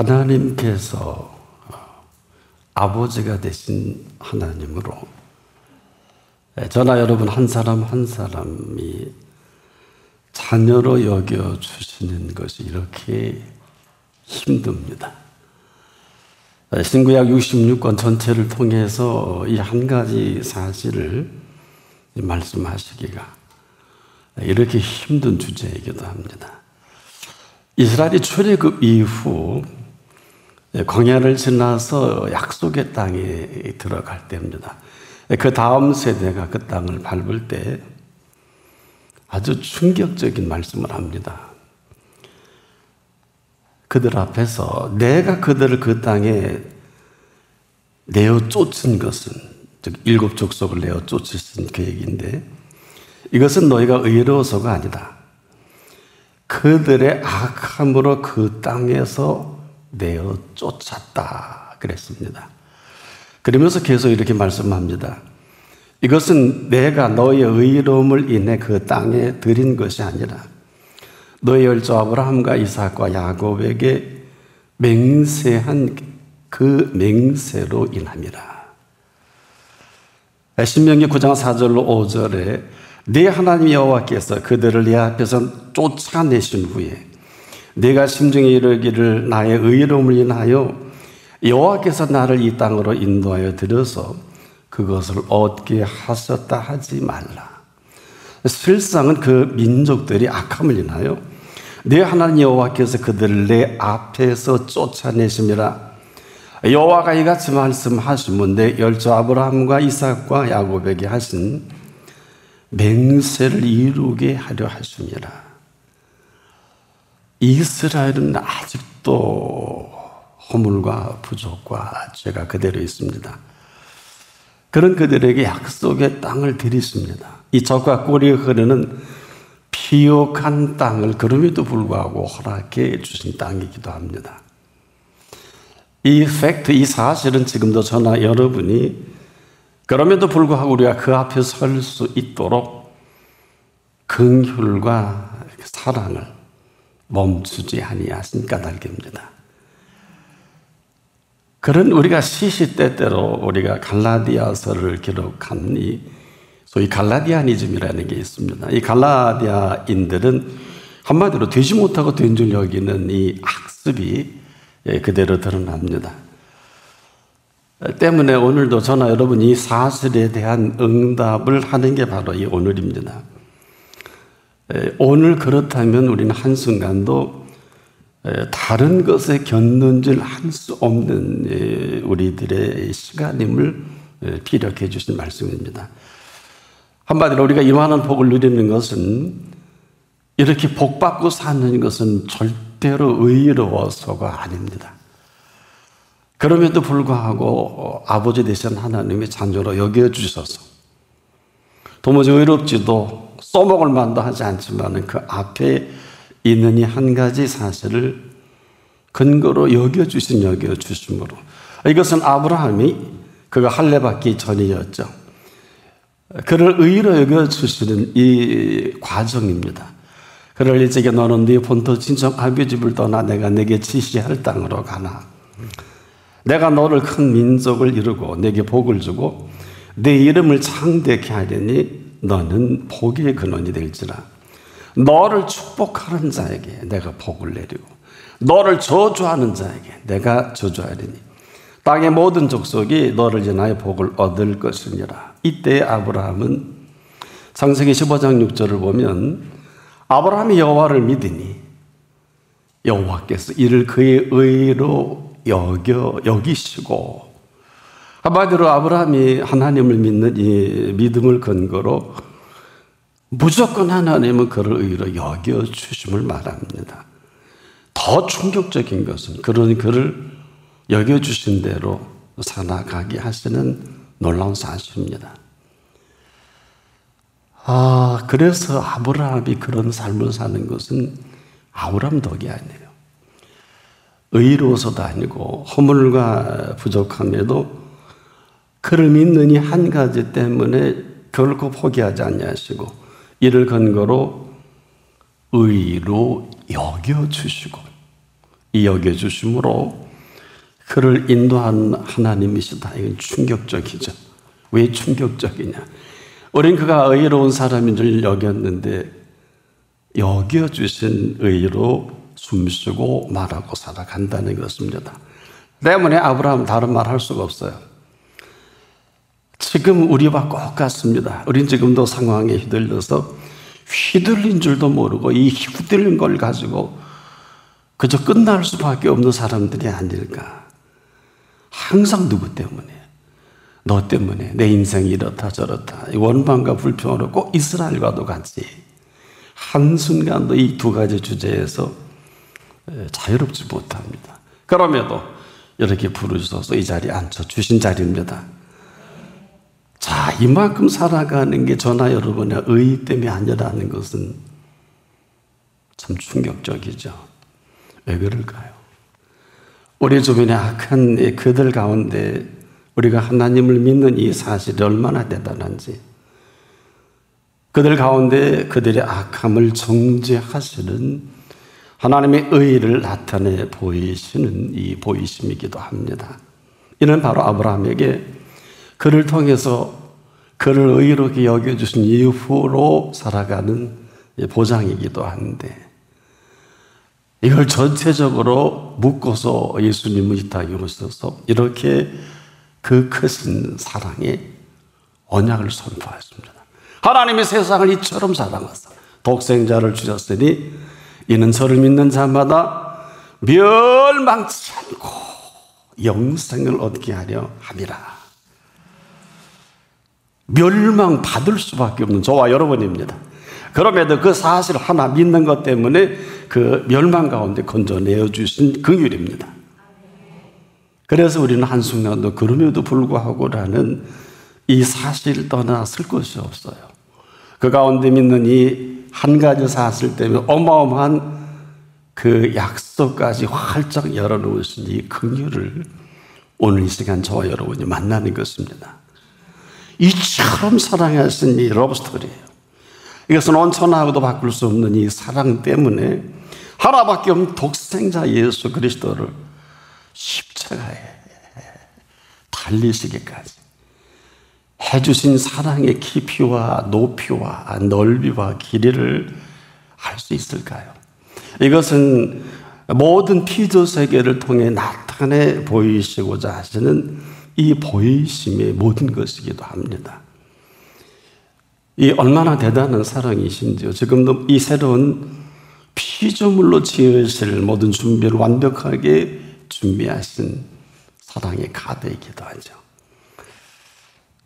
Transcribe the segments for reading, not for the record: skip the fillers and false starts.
하나님께서 아버지가 되신 하나님으로 저나 여러분 한 사람 한 사람이 자녀로 여겨주시는 것이 이렇게 힘듭니다. 신구약 66권 전체를 통해서 이 한 가지 사실을 말씀하시기가 이렇게 힘든 주제이기도 합니다. 이스라엘이 출애굽 이후 광야를 지나서 약속의 땅에 들어갈 때입니다. 그 다음 세대가 그 땅을 밟을 때 아주 충격적인 말씀을 합니다. 그들 앞에서 내가 그들을 그 땅에 내어 쫓은 것은, 즉 일곱 족속을 내어 쫓으신 계획인데, 이것은 너희가 의로워서가 아니다. 그들의 악함으로 그 땅에서 내어 쫓았다 그랬습니다. 그러면서 계속 이렇게 말씀합니다. 이것은 내가 너희의 의로움을 인해 그 땅에 들인 것이 아니라 너희 열조 아브라함과 이삭과 야곱에게 맹세한 그 맹세로 인함이라. 신명기 9장 4절로 5절에 네 하나님 여호와께서 그들을 네 앞에서 쫓아내신 후에 네가 심중에 이르기를 나의 의로움을 인하여 여호와께서 나를 이 땅으로 인도하여 들여서 그것을 얻게 하셨다 하지 말라. 실상은 그 민족들이 악함을 인하여 네 하나님 여호와께서 그들을 내 앞에서 쫓아내심이라. 여호와가 이같이 말씀하시면 내 열조 아브라함과 이삭과 야곱에게 하신 맹세를 이루게 하려 하심이라. 이스라엘은 아직도 허물과 부족과 죄가 그대로 있습니다. 그런 그들에게 약속의 땅을 들이십니다. 이 젖과 꿀이 흐르는 비옥한 땅을 그럼에도 불구하고 허락해 주신 땅이기도 합니다. 이 팩트, 이 사실은 지금도 저나 여러분이 그럼에도 불구하고 우리가 그 앞에 설 수 있도록 긍휼과 사랑을 멈추지 아니하신 까닭입니다. 그런 우리가 시시때때로 우리가 갈라디아서를 기록한 이 소위 갈라디아니즘이라는 게 있습니다. 이 갈라디아인들은 한마디로 되지 못하고 된 줄 여기는 이 학습이 그대로 드러납니다. 때문에 오늘도 저나 여러분이 이 사실에 대한 응답을 하는 게 바로 이 오늘입니다. 오늘 그렇다면 우리는 한순간도 다른 것에 견눈질 할 수 없는 우리들의 시간임을 피력해 주신 말씀입니다. 한마디로 우리가 이만한 복을 누리는 것은, 이렇게 복받고 사는 것은 절대로 의로워서가 아닙니다. 그럼에도 불구하고 아버지 되신 하나님의 자녀로 여겨주셔서 도무지 의롭지도 써먹을 만도 하지 않지만 그 앞에 있는 이 한 가지 사실을 근거로 여겨주심으로, 이것은 아브라함이 그가 할례받기 전이었죠. 그를 의로 여겨주시는 이 과정입니다. 그를 일찍이 너는 네 본토 친정 아비 집을 떠나 내가 내게 지시할 땅으로 가나. 내가 너를 큰 민족을 이루고 내게 복을 주고 내 이름을 창대케 하려니 너는 복의 근원이 될지라. 너를 축복하는 자에게 내가 복을 내리고 너를 저주하는 자에게 내가 저주하리니 땅의 모든 족속이 너를 인하여 복을 얻을 것이니라. 이때 아브라함은 창세기 15장 6절을 보면 아브라함이 여호와를 믿으니 여호와께서 이를 그의 의로 여기시고, 한마디로 아브라함이 하나님을 믿는 이 믿음을 근거로 무조건 하나님은 그를 의로 여겨주심을 말합니다. 더 충격적인 것은 그런 그를 여겨주신 대로 살아가게 하시는 놀라운 사실입니다. 그래서 아브라함이 그런 삶을 사는 것은 아브라함 덕이 아니에요. 의로워서도 아니고 허물과 부족함에도 그를 믿는 이 한 가지 때문에 결코 포기하지 아니하시고 이를 근거로 의로 여겨주시고 여겨주심으로 그를 인도하는 하나님이시다. 이건 충격적이죠. 왜 충격적이냐? 우린 그가 의로운 사람인 줄 여겼는데 여겨주신 의로 숨쉬고 말하고 살아간다는 것입니다. 때문에 아브라함은 다른 말 할 수가 없어요. 지금 우리와 똑같습니다. 우린 지금도 상황에 휘둘려서 휘둘린 줄도 모르고 이 휘둘린 걸 가지고 그저 끝날 수밖에 없는 사람들이 아닐까. 항상 누구 때문에? 너 때문에 내 인생이 이렇다 저렇다. 원망과 불평으로 꼭 이스라엘과도 같이 한순간도 이 두 가지 주제에서 자유롭지 못합니다. 그럼에도 이렇게 부르셔서 이 자리에 앉혀주신 자리입니다. 자, 이만큼 살아가는 게 저나 여러분의 의 때문에 아니라는 것은 참 충격적이죠. 왜 그럴까요? 우리 주변에 악한 그들 가운데 우리가 하나님을 믿는 이 사실이 얼마나 대단한지, 그들 가운데 그들의 악함을 정죄하시는 하나님의 의를 나타내 보이시는 이 보이심이기도 합니다. 이는 바로 아브라함에게 그를 통해서 그를 의롭게 여겨주신 이후로 살아가는 보장이기도 한데, 이걸 전체적으로 묶어서 예수님은 이 땅에 오셔서 이렇게 그 크신 사랑의 언약을 선포하십니다. 하나님이 세상을 이처럼 사랑하사 독생자를 주셨으니 이는 저를 믿는 자마다 멸망치 않고 영생을 얻게 하려 함이라. 멸망받을 수밖에 없는 저와 여러분입니다. 그럼에도 그 사실 하나 믿는 것 때문에 그 멸망 가운데 건져내어 주신 긍휼입니다. 그래서 우리는 한순간도 그럼에도 불구하고라는 이 사실을 떠나쓸 것이 없어요. 그 가운데 믿는 이 한 가지 사실 때문에 어마어마한 그 약속까지 활짝 열어놓으신 이 긍휼을 오늘 이 시간 저와 여러분이 만나는 것입니다. 이처럼 사랑하신 이 러브스토리예요. 이것은 원천하고도 바꿀 수 없는 이 사랑 때문에 하나밖에 없는 독생자 예수 그리스도를 십자가에 달리시기까지 해주신 사랑의 깊이와 높이와 넓이와 길이를 알 수 있을까요? 이것은 모든 피조 세계를 통해 나타내 보이시고자 하시는 이 보이심의 모든 것이기도 합니다. 이 얼마나 대단한 사랑이신지요. 지금도 이 새로운 피조물로 지으실 모든 준비를 완벽하게 준비하신 사랑의 가대이기도 하죠.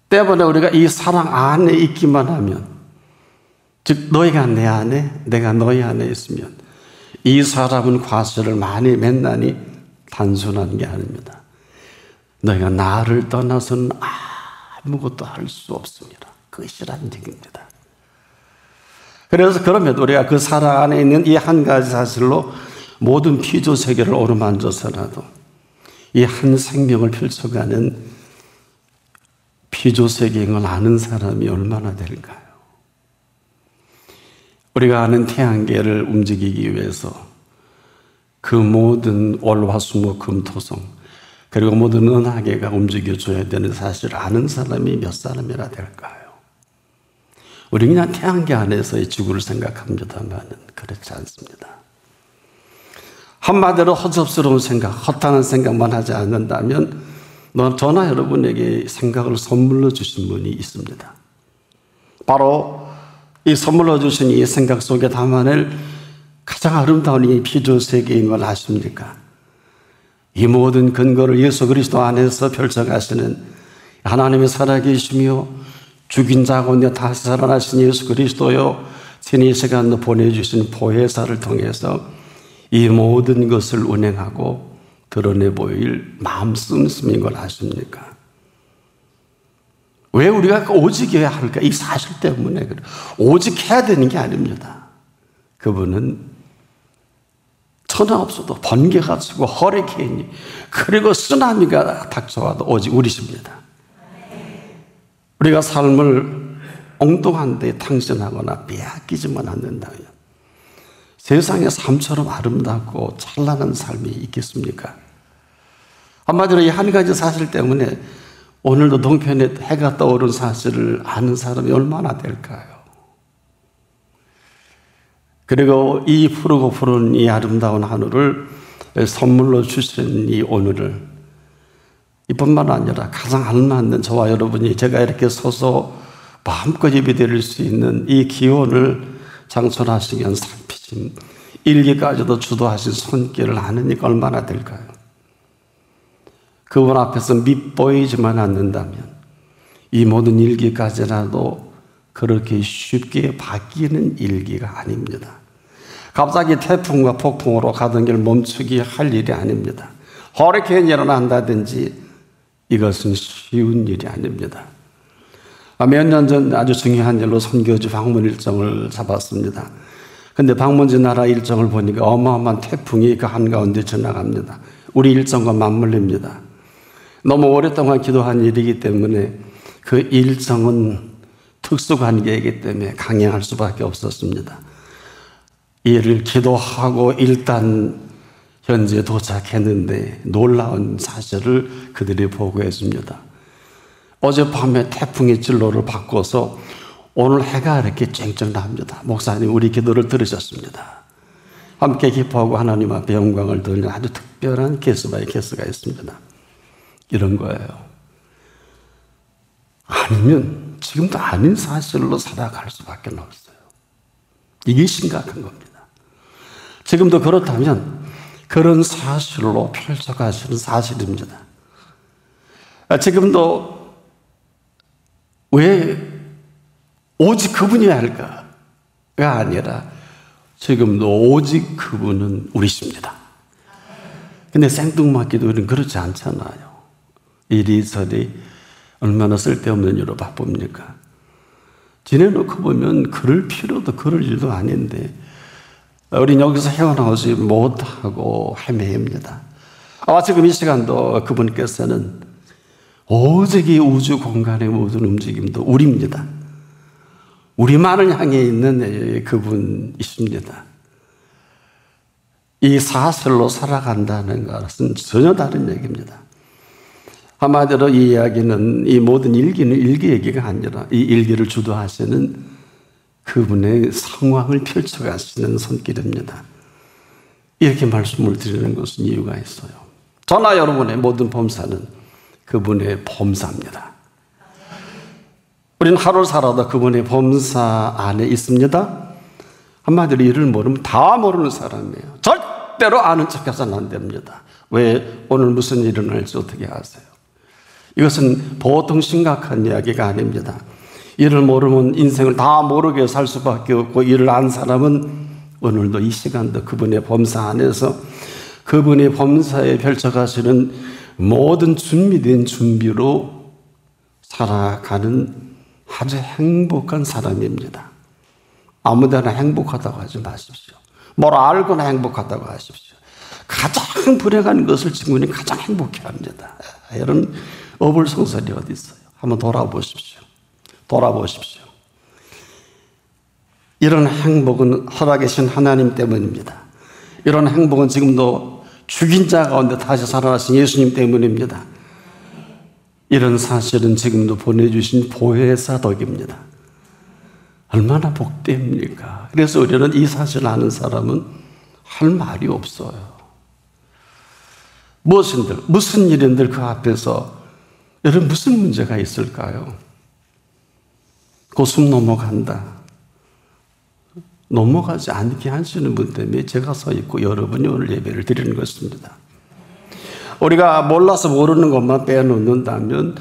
때문에 우리가 이 사랑 안에 있기만 하면, 즉 너희가 내 안에 내가 너희 안에 있으면 이 사람은 과실을 많이 맨나니 단순한 게 아닙니다. 너희가 나를 떠나서는 아무것도 할 수 없습니다. 그것이란 얘기입니다. 그래서 그럼에도 우리가 그 사랑 안에 있는 이 한 가지 사실로 모든 피조 세계를 어루만져서라도 이 한 생명을 펼쳐가는 피조 세계인 걸 아는 사람이 얼마나 될까요? 우리가 아는 태양계를 움직이기 위해서 그 모든 월화수목금토성 그리고 모든 은하계가 움직여줘야 되는 사실을 아는 사람이 몇 사람이나 될까요? 우리 그냥 태양계 안에서의 지구를 생각합니다만 그렇지 않습니다. 한마디로 허접스러운 생각, 허탄한 생각만 하지 않는다면 저나 여러분에게 생각을 선물로 주신 분이 있습니다. 바로 이 선물로 주신 이 생각 속에 담아낼 가장 아름다운 이 피조 세계인 걸 아십니까? 이 모든 근거를 예수 그리스도 안에서 펼쳐가시는 하나님의 살아계시며 죽인 자 가운데 다시 살아나신 예수 그리스도요, 친히 이 시간도 보내주신 보혜사를 통해서 이 모든 것을 운행하고 드러내 보일 마음 씀씀인 걸 아십니까? 왜 우리가 오직 해야 할까? 이 사실 때문에 그래. 오직 해야 되는 게 아닙니다. 그분은 천하 없어도 번개가 치고 허리케인이 그리고 쓰나미가 닥쳐와도 오직 우리십니다. 우리가 삶을 엉뚱한 데 탕진하거나 빼앗기지만 않는다면 세상의 삶처럼 아름답고 찬란한 삶이 있겠습니까? 한마디로 이 한 가지 사실 때문에 오늘도 동편에 해가 떠오른 사실을 아는 사람이 얼마나 될까요? 그리고 이 푸르고 푸른 이 아름다운 하늘을 선물로 주신 이 오늘을 이뿐만 아니라 가장 알맞는 저와 여러분이 제가 이렇게 서서 마음껏 예배드릴 수 있는 이 기원을 장천하시기 위한 살피심, 일기까지도 주도하신 손길을 아느니까 얼마나 될까요? 그분 앞에서 밉보이지만 않는다면 이 모든 일기까지라도 그렇게 쉽게 바뀌는 일기가 아닙니다. 갑자기 태풍과 폭풍으로 가던 길 멈추기 할 일이 아닙니다. 허리케인이 일어난다든지 이것은 쉬운 일이 아닙니다. 몇 년 전 아주 중요한 일로 선교지 방문 일정을 잡았습니다. 근데 방문지 나라 일정을 보니까 어마어마한 태풍이 그 한가운데 지나갑니다. 우리 일정과 맞물립니다. 너무 오랫동안 기도한 일이기 때문에 그 일정은 특수관계이기 때문에 강행할 수밖에 없었습니다. 이를 기도하고 일단 현지에 도착했는데 놀라운 사실을 그들이 보고했습니다. 어젯밤에 태풍의 진로를 바꿔서 오늘 해가 이렇게 쨍쨍합니다. 목사님, 우리 기도를 들으셨습니다. 함께 기뻐하고 하나님 앞에 영광을 돌리는 아주 특별한 케이스가 있습니다. 이런 거예요. 아니면 지금도 아닌 사실로 살아갈 수밖에 없어요. 이게 심각한 겁니다. 지금도 그렇다면 그런 사실로 펼쳐가시는 사실입니다. 지금도 왜 오직 그분이어야 할까가 아니라 지금도 오직 그분은 우리십니다. 근데 생뚱맞게도 우리는 그렇지 않잖아요. 이리저리 얼마나 쓸데없는 일로 바쁩니까? 지내놓고 보면 그럴 필요도 그럴 일도 아닌데 우린 여기서 헤어나오지 못하고 헤매입니다. 지금 이 시간도 그분께서는 오직 이 우주 공간의 모든 움직임도 우리입니다. 우리만을 향해 있는 그분이십니다. 이 사실로 살아간다는 것은 전혀 다른 얘기입니다. 한마디로 이 이야기는 이 모든 일기는 일기 얘기가 아니라 이 일기를 주도하시는 그분의 상황을 펼쳐가시는 손길입니다. 이렇게 말씀을 드리는 것은 이유가 있어요. 저나 여러분의 모든 범사는 그분의 범사입니다. 우리는 하루 살아도 그분의 범사 안에 있습니다. 한마디로 이를 모르면 다 모르는 사람이에요. 절대로 아는 척해서는 안 됩니다. 왜 오늘 무슨 일이 일어날지 어떻게 아세요? 이것은 보통 심각한 이야기가 아닙니다. 이를 모르면 인생을 다 모르게 살 수밖에 없고 이를 안 사람은 오늘도 이 시간도 그분의 범사 안에서 그분의 범사에 펼쳐가시는 모든 준비된 준비로 살아가는 아주 행복한 사람입니다. 아무데나 행복하다고 하지 마십시오. 뭘 알거나 행복하다고 하십시오. 가장 불행한 것을 친구는 가장 행복해합니다. 이런 어불성설이 어디 있어요? 한번 돌아보십시오. 이런 행복은 살아계신 하나님 때문입니다. 이런 행복은 지금도 죽인 자 가운데 다시 살아나신 예수님 때문입니다. 이런 사실은 지금도 보내주신 보혜사 덕입니다. 얼마나 복됩니까? 그래서 우리는 이 사실을 아는 사람은 할 말이 없어요. 무슨 일인들 그 앞에서 여러분 무슨 문제가 있을까요? 고숨 넘어간다. 넘어가지 않게 하시는 분 때문에 제가 서 있고 여러분이 오늘 예배를 드리는 것입니다. 우리가 몰라서 모르는 것만 빼놓는다면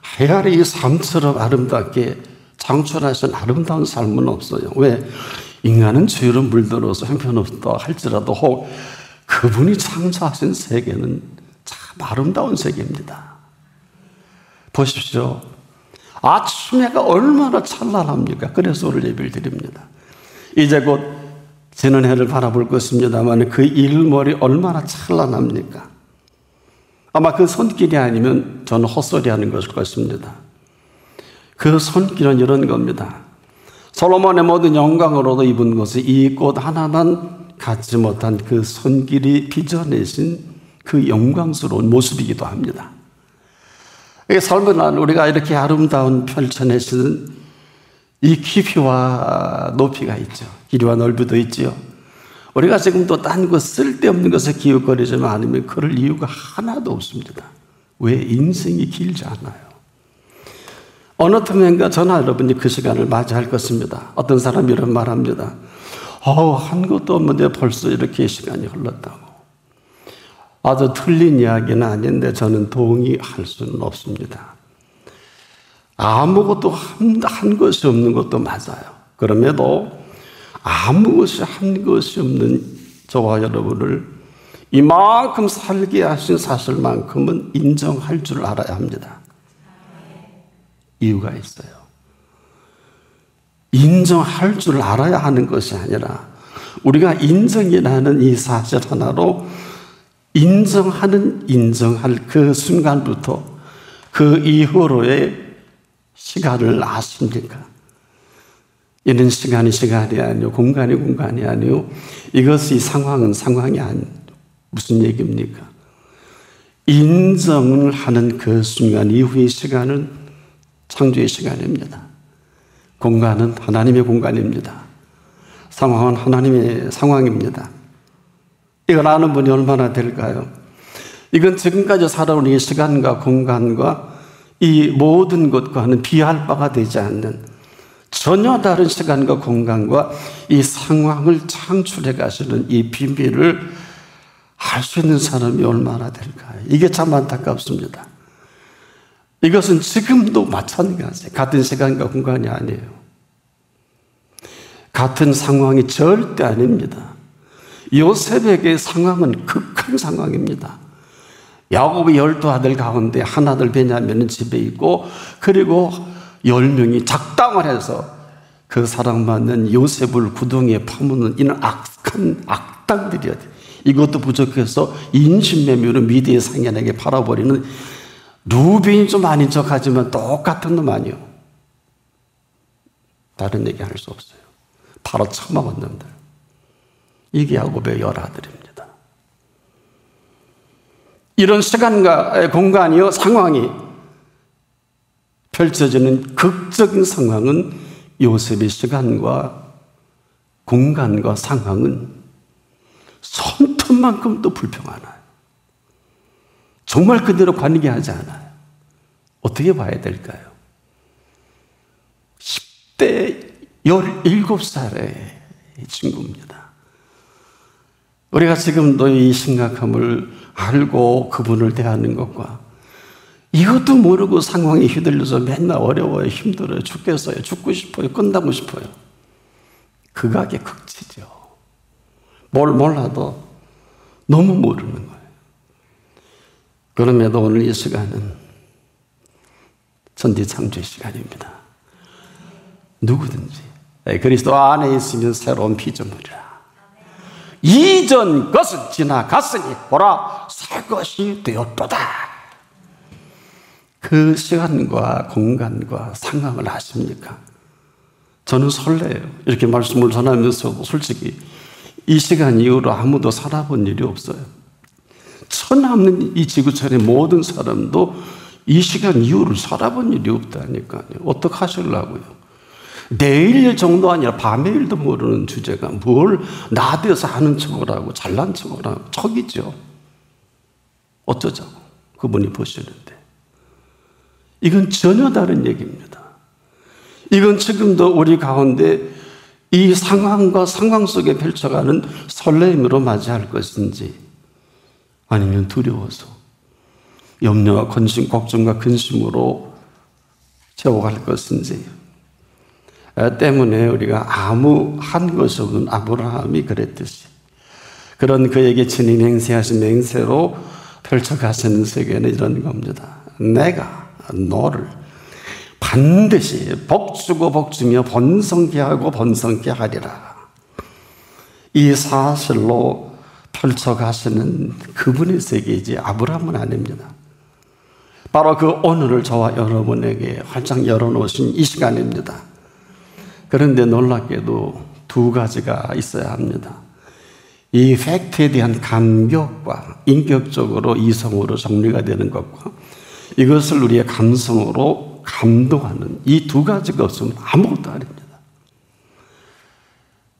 하야리 이 삶처럼 아름답게 창출하신 아름다운 삶은 없어요. 왜? 인간은 죄로 물들어서 형편없다 할지라도 혹 그분이 창조하신 세계는 참 아름다운 세계입니다. 보십시오. 아침 해가 얼마나 찬란합니까? 그래서 오늘 예배를 드립니다. 이제 곧 지는 해를 바라볼 것입니다만 그 일몰이 얼마나 찬란합니까? 아마 그 손길이 아니면 저는 헛소리하는 것일 것입니다. 그 손길은 이런 겁니다. 솔로몬의 모든 영광으로도 입은 것이 이 꽃 하나만 갖지 못한 그 손길이 빚어내신 그 영광스러운 모습이기도 합니다. 삶을 우리가 이렇게 아름다운 펼쳐내시는 이 깊이와 높이가 있죠. 길이와 넓이도 있지요. 우리가 지금도 딴 것 쓸데없는 것에 기웃거리지만 않으면 그럴 이유가 하나도 없습니다. 왜? 인생이 길지 않아요. 어느 틈엔가 저나 여러분이 그 시간을 맞이할 것입니다. 어떤 사람이 이런 말합니다. 한 것도 없는데 벌써 이렇게 시간이 흘렀다고. 아주 틀린 이야기는 아닌데 저는 동의할 수는 없습니다. 아무것도 한 것이 없는 것도 맞아요. 그럼에도 아무것이 한 것이 없는 저와 여러분을 이만큼 살게 하신 사실만큼은 인정할 줄 알아야 합니다. 이유가 있어요. 인정할 줄 알아야 하는 것이 아니라 우리가 인정이라는 이 사실 하나로 인정할 그 순간부터 그 이후로의 시간을 아십니까? 이는 시간이 아니요, 공간이 아니요. 이것이 상황은 상황이 아니요. 무슨 얘기입니까? 인정을 하는 그 순간 이후의 시간은 창조의 시간입니다. 공간은 하나님의 공간입니다. 상황은 하나님의 상황입니다. 이걸 아는 분이 얼마나 될까요? 이건 지금까지 살아온 이 시간과 공간과 이 모든 것과는 비할 바가 되지 않는 전혀 다른 시간과 공간과 이 상황을 창출해 가시는 이 비밀을 알 수 있는 사람이 얼마나 될까요? 이게 참 안타깝습니다. 이것은 지금도 마찬가지. 같은 시간과 공간이 아니에요. 같은 상황이 절대 아닙니다. 요셉에게 상황은 극한 상황입니다. 야곱의 12아들 가운데 한 아들 베냐민은 집에 있고 그리고 10명이 작당을 해서 그 사랑받는 요셉을 구덩이에 파묻는 이는 악한 악당들이었어요. 이것도 부족해서 인신매매로 미디의 상인에게 팔아버리는 루벤이 좀 아닌 척하지만 똑같은 놈 아니요. 다른 얘기 할 수 없어요. 바로 처먹은 놈들. 이게 야곱의 10아들입니다. 이런 시간과 공간이요 상황이 펼쳐지는 극적인 상황은 요셉의 시간과 공간과 상황은 손톱만큼도 불평하나요? 정말 그대로 관계하지 않아요. 어떻게 봐야 될까요? 10대 17살의 친구입니다. 우리가 지금도 이 심각함을 알고 그분을 대하는 것과 이것도 모르고 상황에 휘둘려서 맨날 어려워요, 힘들어요, 죽겠어요, 죽고 싶어요, 끝나고 싶어요. 극악의 극치죠. 뭘 몰라도 너무 모르는 거예요. 그럼에도 오늘 이 시간은 천지창조의 시간입니다. 누구든지 그리스도 안에 있으면 새로운 피조물이라. 이전 것은 지나갔으니 보라 새 것이 되었도다. 그 시간과 공간과 상황을 아십니까? 저는 설레요. 이렇게 말씀을 전하면서도 솔직히 이 시간 이후로 아무도 살아본 일이 없어요. 천없는 이 지구촌의 모든 사람도 이 시간 이후를 살아본 일이 없다니까요. 어떻게 하시려고요? 내일 정도 아니라 밤의 일도 모르는 주제가 뭘 나대어서 아는 척을 하고 잘난 척을 하고 척이죠. 어쩌자고 그분이 보시는데. 이건 전혀 다른 얘기입니다. 이건 지금도 우리 가운데 이 상황과 상황 속에 펼쳐가는 설레임으로 맞이할 것인지 아니면 두려워서 염려와 걱정과 근심으로 채워갈 것인지 때문에 우리가 아무 한 것이 없는 아브라함이 그랬듯이 그런 그에게 주님 맹세하신 맹세로 펼쳐가시는 세계는 이런 겁니다. 내가 너를 반드시 복주고 복주며 번성케 하고 번성케 하리라. 이 사실로 펼쳐가시는 그분의 세계이지 아브라함은 아닙니다. 바로 그 오늘을 저와 여러분에게 활짝 열어놓으신 이 시간입니다. 그런데 놀랍게도 두 가지가 있어야 합니다. 이 팩트에 대한 감격과 인격적으로 이성으로 정리가 되는 것과 이것을 우리의 감성으로 감동하는 이 두 가지가 없으면 아무것도 아닙니다.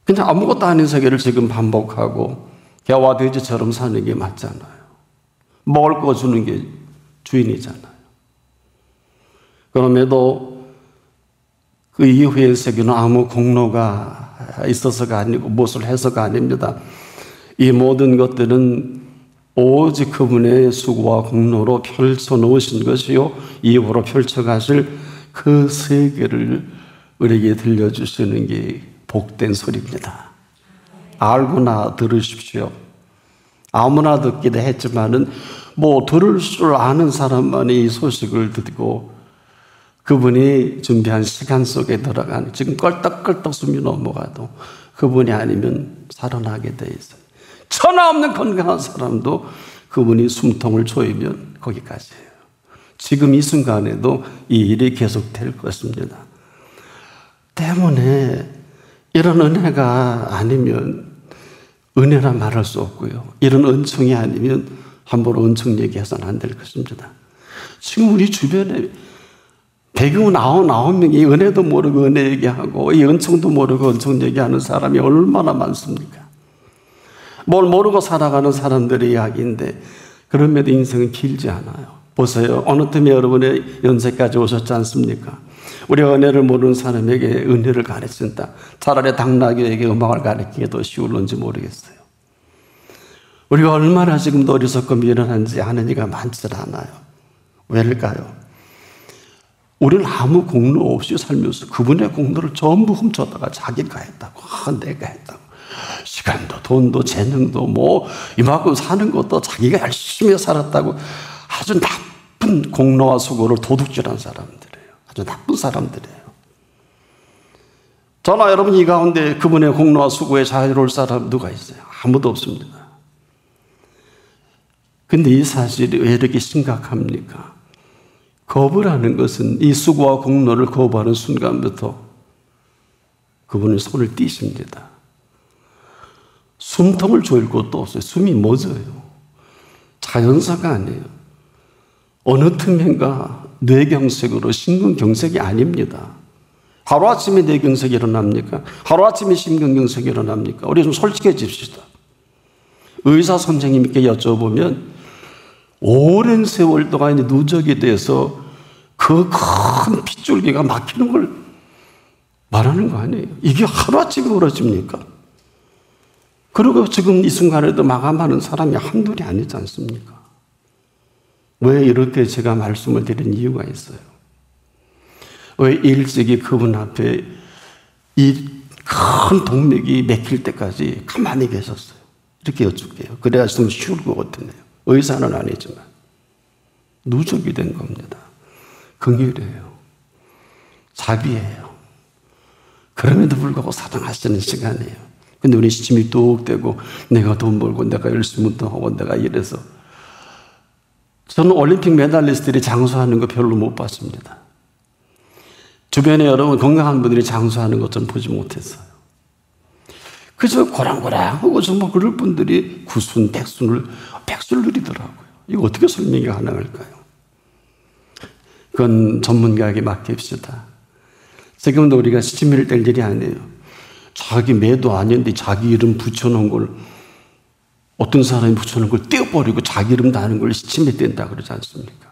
그냥 아무것도 아닌 세계를 지금 반복하고 개와 돼지처럼 사는 게 맞잖아요. 먹을 거 주는 게 주인이잖아요. 그럼에도 그 이후의 세계는 아무 공로가 있어서가 아니고 무엇을 해서가 아닙니다. 이 모든 것들은 오직 그분의 수고와 공로로 펼쳐 놓으신 것이요 이후로 펼쳐가실 그 세계를 우리에게 들려주시는 게 복된 소리입니다. 알고나 들으십시오. 아무나 듣기도 했지만은 들을 줄 아는 사람만이 이 소식을 듣고 그분이 준비한 시간 속에 들어가는, 지금 껄떡껄떡 숨이 넘어가도 그분이 아니면 살아나게 돼 있어요. 천하 없는 건강한 사람도 그분이 숨통을 조이면 거기까지예요. 지금 이 순간에도 이 일이 계속될 것입니다. 때문에 이런 은혜가 아니면 은혜라 말할 수 없고요. 이런 은총이 아니면 함부로 은총 얘기해서는 안 될 것입니다. 지금 우리 주변에 199명이 은혜도 모르고 은혜 얘기하고 이 은총도 모르고 은총 얘기하는 사람이 얼마나 많습니까? 뭘 모르고 살아가는 사람들의 이야기인데 그럼에도 인생은 길지 않아요. 보세요. 어느 틈에 여러분의 연세까지 오셨지 않습니까? 우리가 은혜를 모르는 사람에게 은혜를 가르친다. 차라리 당나귀에게 음악을 가르치기가 더 쉬울런지 모르겠어요. 우리가 얼마나 지금도 어리석고 미련한지 아는 이가 많지 않아요. 왜일까요? 우리는 아무 공로 없이 살면서 그분의 공로를 전부 훔쳤다가 자기가 했다고, 내가 했다고. 시간도 돈도 재능도 이만큼 사는 것도 자기가 열심히 살았다고 아주 나쁜 공로와 수고를 도둑질한 사람들이에요. 아주 나쁜 사람들이에요. 저나 여러분 이 가운데 그분의 공로와 수고에 자유로울 사람 누가 있어요? 아무도 없습니다. 근데 이 사실이 왜 이렇게 심각합니까? 거부라는 것은 이 수고와 공로를 거부하는 순간부터 그분은 손을 띄십니다. 숨통을 조일 것도 없어요. 숨이 멎어요. 자연사가 아니에요. 어느 틈엔가 뇌경색으로 심근경색이 아닙니다. 하루아침에 뇌경색이 일어납니까? 하루아침에 심근경색이 일어납니까? 우리 좀 솔직해집시다. 의사 선생님께 여쭤보면 오랜 세월 동안 누적이 돼서 그 큰 핏줄기가 막히는 걸 말하는 거 아니에요. 이게 하루아침에 벌어집니까? 그리고 지금 이 순간에도 마감하는 사람이 한둘이 아니지 않습니까? 왜 이렇게 제가 말씀을 드린 이유가 있어요. 왜 일찍이 그분 앞에 이 큰 동맥이 맥힐 때까지 가만히 계셨어요? 이렇게 여쭐게요. 그래야 좀 쉬울 것 같으네요. 의사는 아니지만 누적이 된 겁니다. 긍휼이에요. 자비예요. 그럼에도 불구하고 사랑하시는 시간이에요. 근데 우리 시침이 뚝 떼고 내가 돈 벌고 내가 열심히 운동하고 내가 이래서 저는 올림픽 메달리스트들이 장수하는 거 별로 못 봤습니다. 주변에 여러분 건강한 분들이 장수하는 것 좀 보지 못했어요. 그저 고랑고랑하고 정말 그럴 분들이 구순, 백순을 누리더라고요. 이거 어떻게 설명이 가능할까요? 그건 전문가에게 맡깁시다. 지금도 우리가 시치미를 뗄 일이 아니에요. 자기 매도 아닌데 자기 이름 붙여놓은 걸 어떤 사람이 붙여놓은 걸 떼어버리고 자기 이름 다는 걸 시치미 뗀다 그러지 않습니까?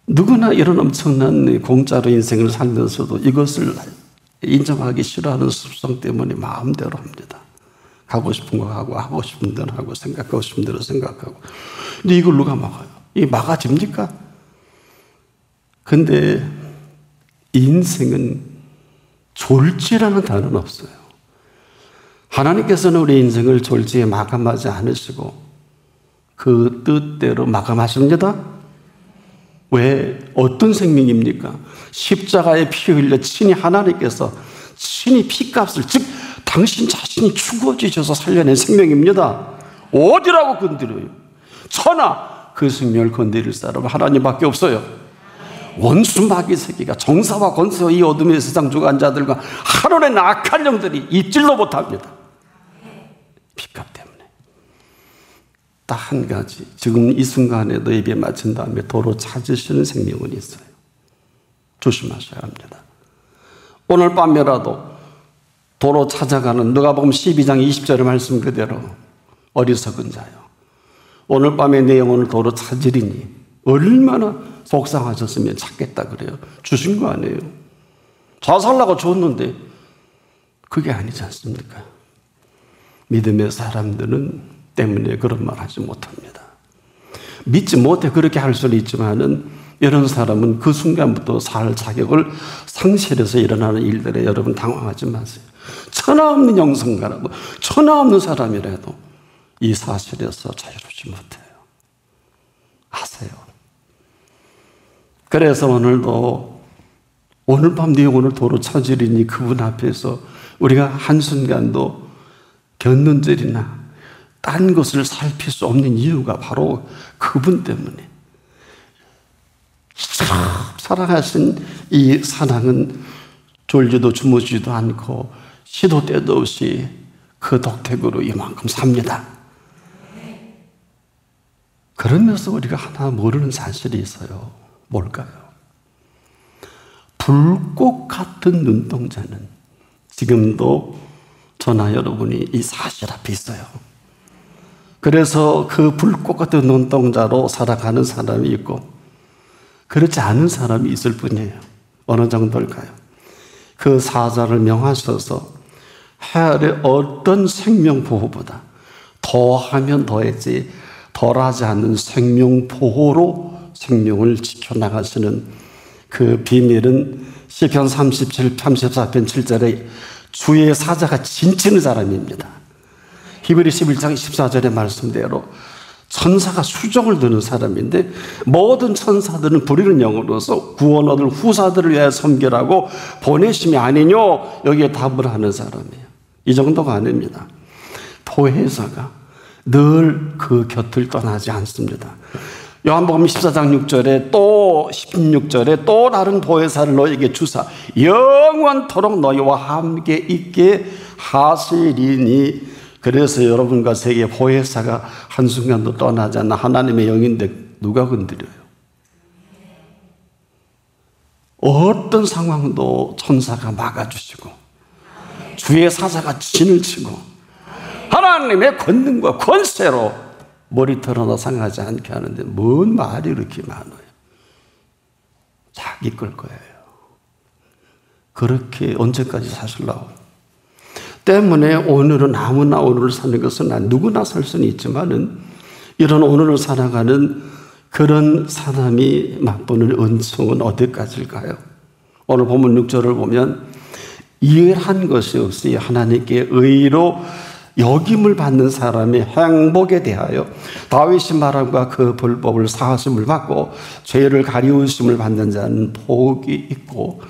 누구나 이런 엄청난 공짜로 인생을 살면서도 이것을 인정하기 싫어하는 습성 때문에 마음대로 합니다. 가고 싶은 거 하고 하고 싶은 대로 하고 생각하고 싶은 대로 생각하고. 근데 이걸 누가 막아요? 이게 막아집니까? 근데 인생은 졸지라는 단어는 없어요. 하나님께서는 우리 인생을 졸지에 마감하지 않으시고 그 뜻대로 마감하십니다. 왜? 어떤 생명입니까? 십자가에 피 흘려 친히 하나님께서 친히 피값을, 즉 당신 자신이 죽어지셔서 살려낸 생명입니다. 어디라고 건드려요? 천하 그 생명을 건드릴 사람은 하나님밖에 없어요. 원수 마귀 새끼가 정사와 권세와 이 어둠의 세상 주관자들과 하늘의 악한 영들이 입질도 못합니다. 딱 한 가지, 지금 이 순간에도 예배 마친 다음에 도로 찾으시는 생명은 있어요. 조심하셔야 합니다. 오늘 밤에라도 도로 찾아가는 누가복음 12장 20절의 말씀 그대로 어리석은 자요, 오늘 밤에 내 영혼을 도로 찾으리니 얼마나 속상하셨으면 찾겠다 그래요. 주신 거 아니에요. 자살라고 줬는데 그게 아니지 않습니까? 믿음의 사람들은 때문에 그런 말 하지 못합니다. 믿지 못해 그렇게 할 수는 있지만은 이런 사람은 그 순간부터 살 자격을 상실해서 일어나는 일들에 여러분 당황하지 마세요. 천하 없는 영성가라도, 천하 없는 사람이라도 이 사실에서 자유롭지 못해요. 아세요? 그래서 오늘도 오늘 밤 네 영혼을 도로 찾으리니 그분 앞에서 우리가 한순간도 곁눈질이나 딴 것을 살필 수 없는 이유가 바로 그분 때문에. 사랑하신 이 사랑은 졸지도 주무지도 않고 시도 때도 없이 그 독택으로 이만큼 삽니다. 그러면서 우리가 하나 모르는 사실이 있어요. 뭘까요? 불꽃 같은 눈동자는 지금도 저나 여러분이 이 사실 앞에 있어요. 그래서 그 불꽃 같은 눈동자로 살아가는 사람이 있고 그렇지 않은 사람이 있을 뿐이에요. 어느 정도일까요? 그 사자를 명하셔서 해 아래 어떤 생명보호보다 더하면 더했지 덜하지 않는 생명보호로 생명을 지켜나가시는 그 비밀은 시편 34편 7절에 주의 사자가 진치는 사람입니다. 히브리 11장 14절의 말씀대로 천사가 수종을 드는 사람인데 모든 천사들은 부리는 영으로서 구원 얻을 후사들을 위하여 섬기라고 보내심이 아니뇨, 여기에 답을 하는 사람이에요. 이 정도가 아닙니다. 보혜사가 늘 그 곁을 떠나지 않습니다. 요한복음 14장 6절에 또 16절에 또 다른 보혜사를 너에게 주사 영원토록 너희와 함께 있게 하시리니. 그래서 여러분과 세계 보혜사가 한순간도 떠나지 않는 하나님의 영인데 누가 건드려요? 어떤 상황도 천사가 막아주시고 주의 사자가 진을 치고 하나님의 권능과 권세로 머리털 상하지 않게 하는데 뭔 말이 이렇게 많아요? 자기 걸 거예요. 그렇게 언제까지 사실라고? 때문에 오늘은 아무나 오늘을 사는 것은 누구나 살 수는 있지만은 이런 오늘을 살아가는 그런 사람이 맛보는 은총은 어디까지일까요? 오늘 본문 6절을 보면 일한 것이 없이 하나님께 의로 여김을 받는 사람의 행복에 대하여 다윗이 말한 바 그 불법을 사하심을 받고 죄를 가리우심을 받는 자는 복이 있고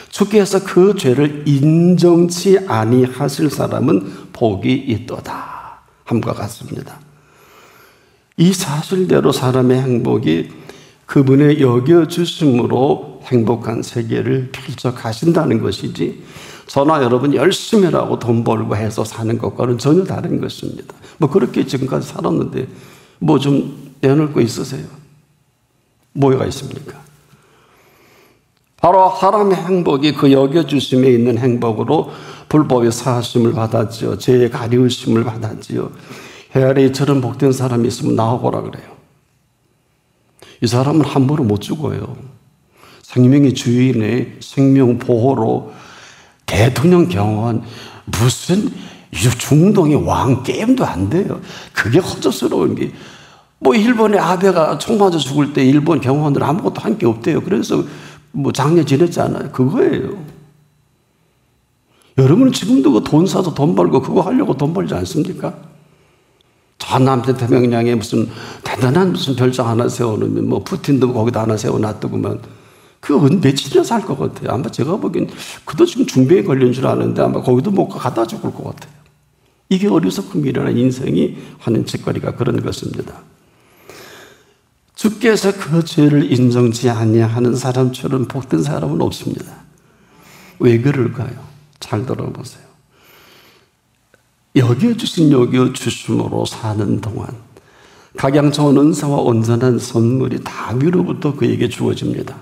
주께서 그 죄를 인정치 아니하실 사람은 복이 있도다 함과 같습니다. 이 사실대로 사람의 행복이 그분의 여겨주심으로 행복한 세계를 펼쳐 가신다는 것이지 저나 여러분 열심히 하고 돈 벌고 해서 사는 것과는 전혀 다른 것입니다. 뭐 그렇게 지금까지 살았는데 뭐 좀 내놓을 거 있으세요? 뭐가 있습니까? 바로 사람의 행복이 그 여겨주심에 있는 행복으로 불법의 사하심을 받았지요. 죄의 가리우심을 받았지요. 해 아래에 저런 복된 사람이 있으면 나오거라 그래요. 이 사람은 함부로 못 죽어요. 생명의 주인의 생명 보호로 대통령 경호원 무슨 중동의 왕 게임도 안 돼요. 그게 허접스러운 게 뭐 일본의 아베가 총 맞아 죽을 때 일본 경호원들 아무것도 한 게 없대요. 그래서 뭐 장례 지냈잖아요. 그거예요. 여러분은 지금도 그 돈 사서 돈 벌고 그거 하려고 돈 벌지 않습니까? 전남 태평양에 무슨 대단한 무슨 별장 하나 세워놓으면 뭐 푸틴도 거기다 하나 세워놨더구만 그 며칠이나 살 것 같아요. 아마 제가 보기엔 그도 지금 중병에 걸린 줄 아는데 아마 거기도 못 가다 죽을 것 같아요. 이게 어리석은 미련한 인생이 하는 짓거리가 그런 것입니다. 주께서 그 죄를 인정치 아니하는 사람처럼 복된 사람은 없습니다. 왜 그럴까요? 잘 들어보세요. 여겨주신 여겨주심으로 사는 동안 각양 좋은 은사와 온전한 선물이 다윗으로부터 그에게 주어집니다.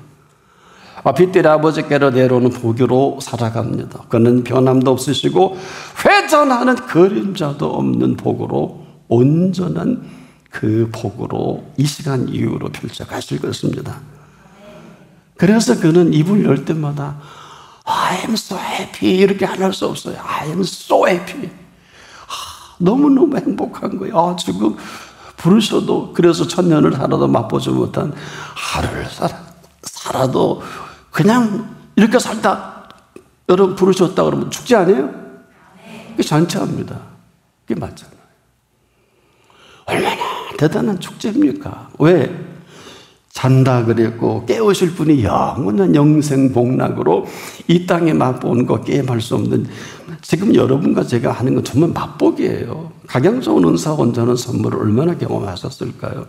빗들의 아버지께로 내려오는 복으로 살아갑니다. 그는 변함도 없으시고 회전하는 그림자도 없는 복으로, 온전한 그 복으로 이 시간 이후로 펼쳐가실 것입니다. 그래서 그는 입을 열 때마다 I am so happy 이렇게 안 할 수 없어요. I am so happy. 너무너무 행복한 거예요. 지금 부르셔도, 그래서 천년을 살아도 맛보지 못한 하루를 살아도 그냥 이렇게 살다 여러분 부르셨다 그러면 죽지 않아요? 그게 잔치합니다. 그게 맞잖아요. 얼마나 대단한 축제입니까? 왜? 잔다 그랬고 깨우실 분이 영원한 영생복락으로 이 땅에 맛본 거 게임할 수 없는, 지금 여러분과 제가 하는 건 정말 맛보기예요. 각양 좋은 은사 온전한 선물을 얼마나 경험하셨을까요?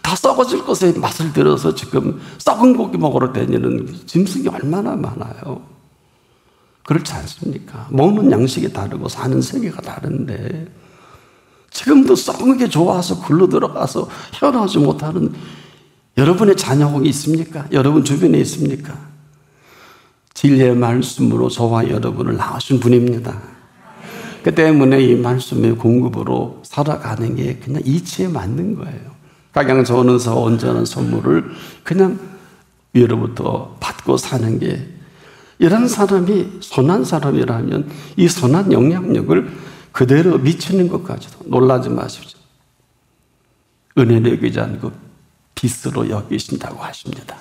다 썩어질 것에 맛을 들어서 지금 썩은 고기 먹으러 다니는 짐승이 얼마나 많아요. 그렇지 않습니까? 먹는 양식이 다르고 사는 세계가 다른데 지금도 썩은 게 좋아서 굴러 들어가서 헤어나오지 못하는 여러분의 자녀가 있습니까? 여러분 주변에 있습니까? 진리의 말씀으로 저와 여러분을 낳으신 분입니다. 그 때문에 이 말씀의 공급으로 살아가는 게 그냥 이치에 맞는 거예요. 각양 좋은 은사 온전한 선물을 그냥 위로부터 받고 사는 게, 이런 사람이 선한 사람이라면 이 선한 영향력을 그대로 미치는 것까지도 놀라지 마십시오. 은혜로 여기지 않고 빚으로 여기신다고 하십니다.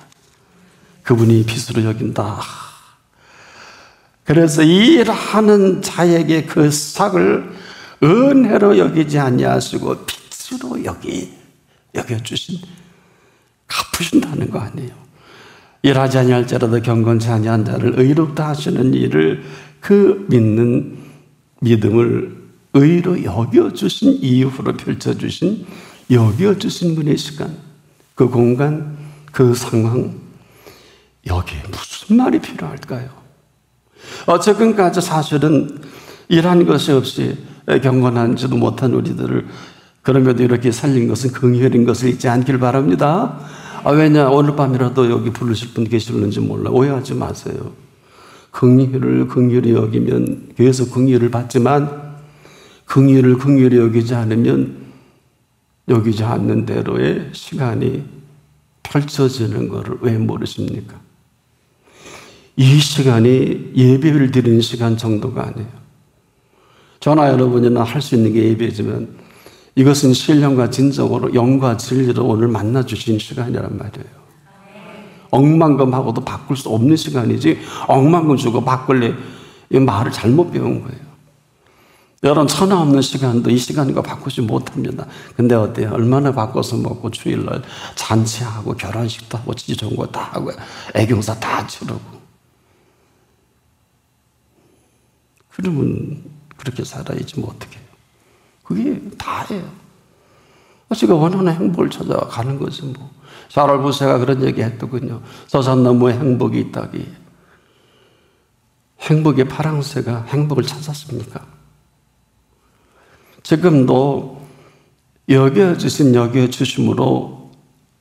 그분이 빚으로 여긴다. 그래서 일하는 자에게 그 삭을 은혜로 여기지 아니하시고 빚으로 여겨주신, 갚으신다는 거 아니에요. 일하지 아니할지라도 경건치 아니한 자를 의롭다 하시는 일을, 그 믿는 믿음을 의로 여겨주신 이후로 펼쳐주신, 여겨주신 분의 시간, 그 공간, 그 상황, 여기에 무슨 말이 필요할까요? 지금까지 사실은 일한 것이 없이 경건하지도 못한 우리들을 그럼에도 이렇게 살린 것은 긍휼인 것을 잊지 않길 바랍니다. 왜냐, 오늘 밤이라도 여기 부르실 분 계실는지 몰라. 오해하지 마세요. 긍휼을 긍휼히 여기면 계속 긍휼을 받지만, 긍휼을 긍휼히 여기지 않으면 여기지 않는 대로의 시간이 펼쳐지는 것을 왜 모르십니까? 이 시간이 예배를 드리는 시간 정도가 아니에요. 저나 여러분이나 할 수 있는 게 예배지만 이것은 신령과 진정으로 영과 진리로 오늘 만나주신 시간이란 말이에요. 억만금하고도 바꿀 수 없는 시간이지, 억만금 주고 바꿀래, 이 말을 잘못 배운 거예요. 여러분, 천하 없는 시간도 이 시간과 바꾸지 못합니다. 근데 어때요? 얼마나 바꿔서 먹고 주일날 잔치하고 결혼식도 하고 진짜 좋은 거 다 하고 애경사 다 치르고. 그러면 그렇게 살아야지 뭐 어떻게 해요? 그게 다예요. 제가 원하는 행복을 찾아가는 거지 뭐. 샤를 부세가 그런 얘기 했더군요. 서산나무에 행복이 있다기. 행복의 파랑새가 행복을 찾았습니까? 지금도 여겨주심으로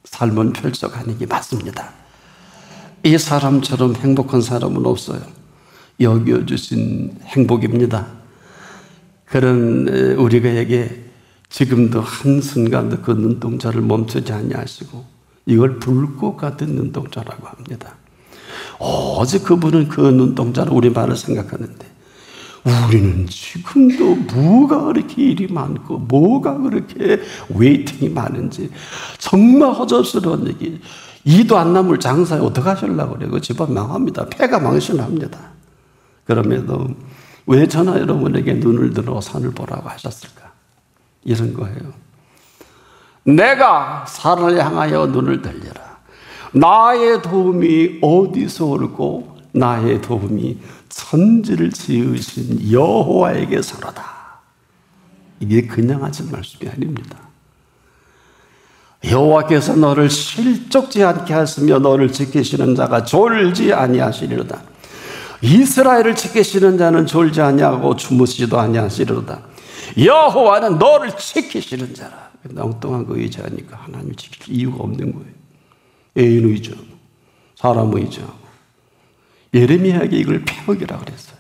삶은 펼쳐가는 게 맞습니다. 이 사람처럼 행복한 사람은 없어요. 여겨주신 행복입니다. 그런 우리가에게 지금도 한순간도 그 눈동자를 멈추지 아니하시고 이걸 불꽃 같은 눈동자라고 합니다. 오직 그분은 그 눈동자를 우리말을 생각하는데 우리는 지금도 뭐가 그렇게 일이 많고 뭐가 그렇게 웨이팅이 많은지 정말 허접스러운 얘기. 이도 안 남을 장사에 어떻게 하시려고 그래요? 그 집안 망합니다. 폐가 망신합니다. 그럼에도 왜 저나 여러분에게 눈을 들어 산을 보라고 하셨을까? 이런 거예요. 내가 산을 향하여 눈을 들려라. 나의 도움이 어디서 올고 나의 도움이 천지를 지으신 여호와에게서로다. 이게 그냥 하신 말씀이 아닙니다. 여호와께서 너를 실족지 않게 하시며 너를 지키시는 자가 졸지 아니하시리로다. 이스라엘을 지키시는 자는 졸지 아니하고 주무시지도 아니하시리로다. 여호와는 너를 지키시는 자라. 엉뚱한 거 의지하니까 하나님을 지킬 이유가 없는 거예요. 애인 의지하고 사람 의지하고. 예레미야에게 이걸 패역이라 그랬어요.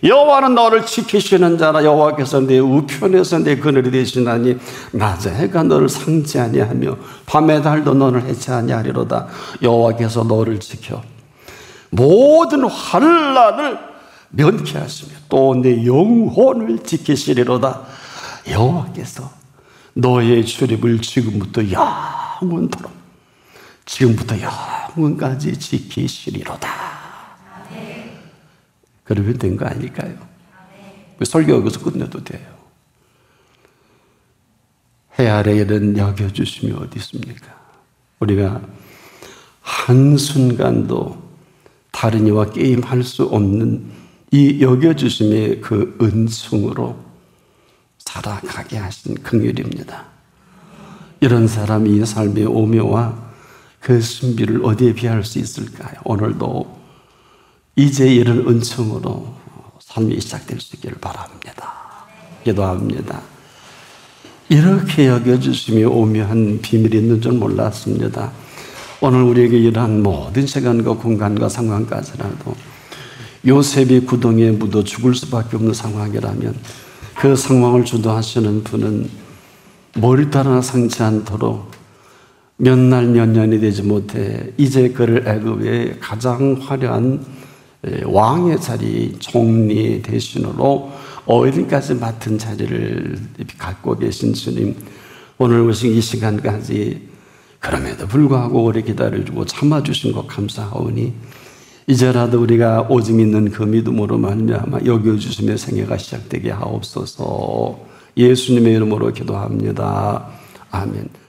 여호와는 너를 지키시는 자라. 여호와께서 내 우편에서 내 그늘이 되시나니 낮에 해가 너를 상지 아니하며 밤의 달도 너를 해치 아니하리로다. 여호와께서 너를 지켜 모든 환난을 면케하시며 또 내 영혼을 지키시리로다. 여호와께서 너의 출입을 지금부터 영원토록 지금부터 영원까지 지키시리로다. 그러면 된 거 아닐까요? 설교가 여기서 끝내도 돼요. 해 아래 일은 여겨주심이 어디 있습니까? 우리가 한순간도 다른 이와 게임할 수 없는 이 여겨주심의 그 은총으로 살아가게 하신 긍휼입니다. 이런 사람이 이 삶의 오묘와 그 신비를 어디에 비할 수 있을까요? 오늘도 이제 이런 은총으로 삶이 시작될 수 있기를 바랍니다. 기도합니다. 이렇게 여겨주심이 오묘한 비밀이 있는 줄 몰랐습니다. 오늘 우리에게 이러한 모든 시간과 공간과 상황까지라도 요셉이 구덩이에 묻어 죽을 수밖에 없는 상황이라면 그 상황을 주도하시는 분은 머리도 하나 상치 않도록 몇 날 몇 년이 되지 못해 이제 그를 애굽의 가장 화려한 왕의 자리, 총리 대신으로 어디까지 맡은 자리를 갖고 계신 주님, 오늘 오신 이 시간까지 그럼에도 불구하고 오래 기다려주고 참아주신 것 감사하오니 이제라도 우리가 오직 있는 그 믿음으로 말미암아 여겨주심의 생애가 시작되게 하옵소서. 예수님의 이름으로 기도합니다. 아멘.